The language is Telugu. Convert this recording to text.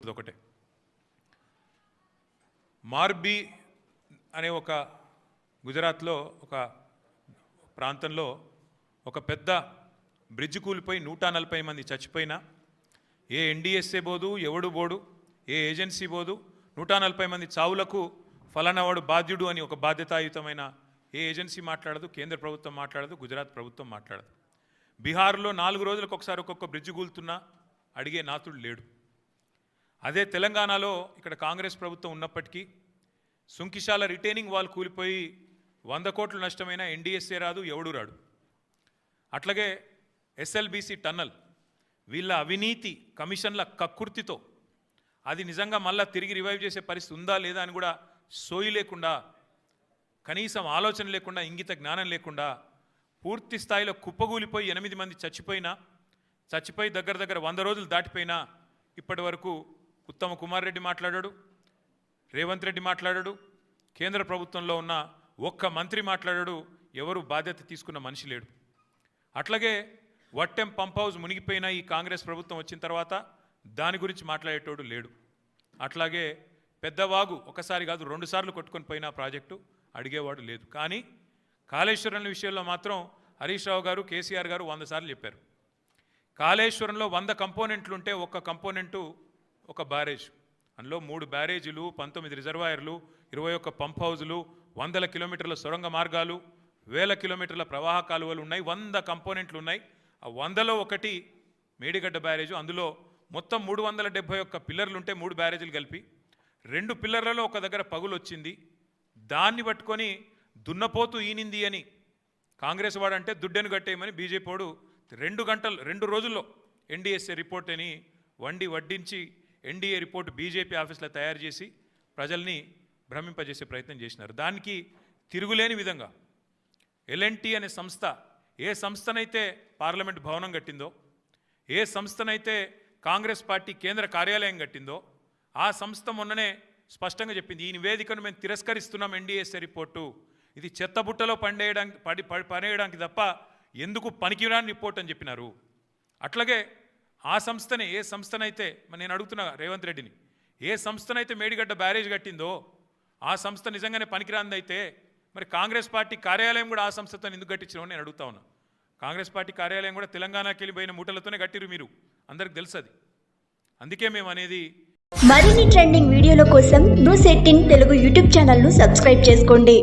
ఒకటే మార్బీ అనే ఒక గుజరాత్లో ఒక ప్రాంతంలో ఒక పెద్ద బ్రిడ్జ్ కూలిపోయి 140 మంది చచ్చిపోయినా ఏ ఎన్డీఎస్ఏ బోదు ఎవడు బోడు ఏ ఏజెన్సీ బోదు 140 మంది చావులకు ఫలానావాడు బాధ్యుడు అని ఒక బాధ్యతాయుతమైన ఏ ఏజెన్సీ మాట్లాడదు, కేంద్ర ప్రభుత్వం మాట్లాడదు, గుజరాత్ ప్రభుత్వం మాట్లాడదు. బీహార్లో 4 రోజులకు ఒకసారి ఒక్కొక్క బ్రిడ్జ్ కూలుతున్నా అడిగే నాతుడు లేడు. అదే తెలంగాణలో ఇక్కడ కాంగ్రెస్ ప్రభుత్వం ఉన్నప్పటికీ సుంకిశాల రిటైనింగ్ వాల్ కూలిపోయి 100 కోట్ల నష్టమైన ఎన్డీఎస్ఏ రాదు, ఎవడు రాడు. అట్లాగే ఎస్ఎల్బీసీ టన్నల్ వీళ్ళ అవినీతి కమిషన్ల కక్కుర్తితో అది నిజంగా మళ్ళీ తిరిగి రివైవ్ చేసే పరిస్థితి ఉందా లేదా అని కూడా సోయి లేకుండా, కనీసం ఆలోచన లేకుండా, ఇంగిత జ్ఞానం లేకుండా పూర్తి స్థాయిలో కుప్పగూలిపోయి 8 మంది చచ్చిపోయి దగ్గర 100 రోజులు దాటిపోయినా ఇప్పటి వరకు ఉత్తమ కుమార్ రెడ్డి మాట్లాడాడు, రేవంత్ రెడ్డి మాట్లాడాడు, కేంద్ర ప్రభుత్వంలో ఉన్న ఒక్క మంత్రి మాట్లాడాడు, ఎవరు బాధ్యత తీసుకున్న మనిషి లేడు. అట్లాగే వట్టెం పంప్ హౌస్ మునిగిపోయిన ఈ కాంగ్రెస్ ప్రభుత్వం వచ్చిన తర్వాత దాని గురించి మాట్లాడేటోడు లేడు. అట్లాగే పెద్దవాగు ఒకసారి కాదు 2 సార్లు కొట్టుకొని పోయిన ప్రాజెక్టు అడిగేవాడు లేదు. కానీ కాళేశ్వరం విషయంలో మాత్రం హరీష్ రావు గారు, కేసీఆర్ గారు 100 సార్లు చెప్పారు. కాళేశ్వరంలో 100 కంపోనెంట్లు ఉంటే ఒక్క కంపోనెంటు ఒక బ్యారేజ్, అందులో 3 బ్యారేజీలు, 19 రిజర్వాయర్లు, 21 పంప్ హౌజులు, 100 కిలోమీటర్ల సొరంగ మార్గాలు, 1000 కిలోమీటర్ల ప్రవాహ కాలువలు ఉన్నాయి, 100 కంపోనెంట్లు ఉన్నాయి. ఆ 100లో ఒకటి మేడిగడ్డ బ్యారేజు. అందులో మొత్తం 371 పిల్లర్లు ఉంటే 3 బ్యారేజీలు కలిపి 2 పిల్లర్లలో ఒక దగ్గర పగులు వచ్చింది. దాన్ని పట్టుకొని దున్నపోతూ ఈనింది అని కాంగ్రెస్ వాడంటే దుడ్డెను కట్టేయమని బీజేపీ వాడు 2 రోజుల్లో ఎన్డీఎస్ఏ రిపోర్ట్ అని వడ్డించి ఎన్డీఏ రిపోర్ట్ బీజేపీ ఆఫీస్లో తయారు చేసి ప్రజల్ని భ్రమింపజేసే ప్రయత్నం చేసినారు. దానికి తిరుగులేని విధంగా ఎల్ఎన్టీ అనే సంస్థ ఏ సంస్థనైతే పార్లమెంట్ భవనం కట్టిందో, ఏ సంస్థనైతే కాంగ్రెస్ పార్టీ కేంద్ర కార్యాలయం కట్టిందో ఆ సంస్థ మొన్ననే స్పష్టంగా చెప్పింది, ఈ నివేదికను మేము తిరస్కరిస్తున్నాం, ఎన్డీఎస్ఏ రిపోర్టు ఇది చెత్తబుట్టలో పడేయడానికి తప్ప ఎందుకు పనికిరాని రిపోర్ట్ అని చెప్పినారు. అట్లాగే ఆ సంస్థనే ఏ సంస్థనైతే నేను అడుగుతున్నా రేవంత్ రెడ్డిని, ఏ సంస్థనైతే మేడిగడ్డ బ్యారేజ్ కట్టిందో ఆ సంస్థ నిజంగానే పనికిరాందైతే మరి కాంగ్రెస్ పార్టీ కార్యాలయం కూడా ఆ సంస్థతో ఎందుకు కట్టించడం నేను అడుగుతా ఉన్నా. కాంగ్రెస్ పార్టీ కార్యాలయం కూడా తెలంగాణకి వెళ్ళిపోయిన మూటలతోనే కట్టిరు, మీరు అందరికి తెలుసు అది. అందుకే మేము అనేది మరిన్ని ట్రెండింగ్ వీడియోల కోసం న్యూస్ 18 తెలుగు యూట్యూబ్ ఛానల్ను సబ్స్క్రైబ్ చేసుకోండి.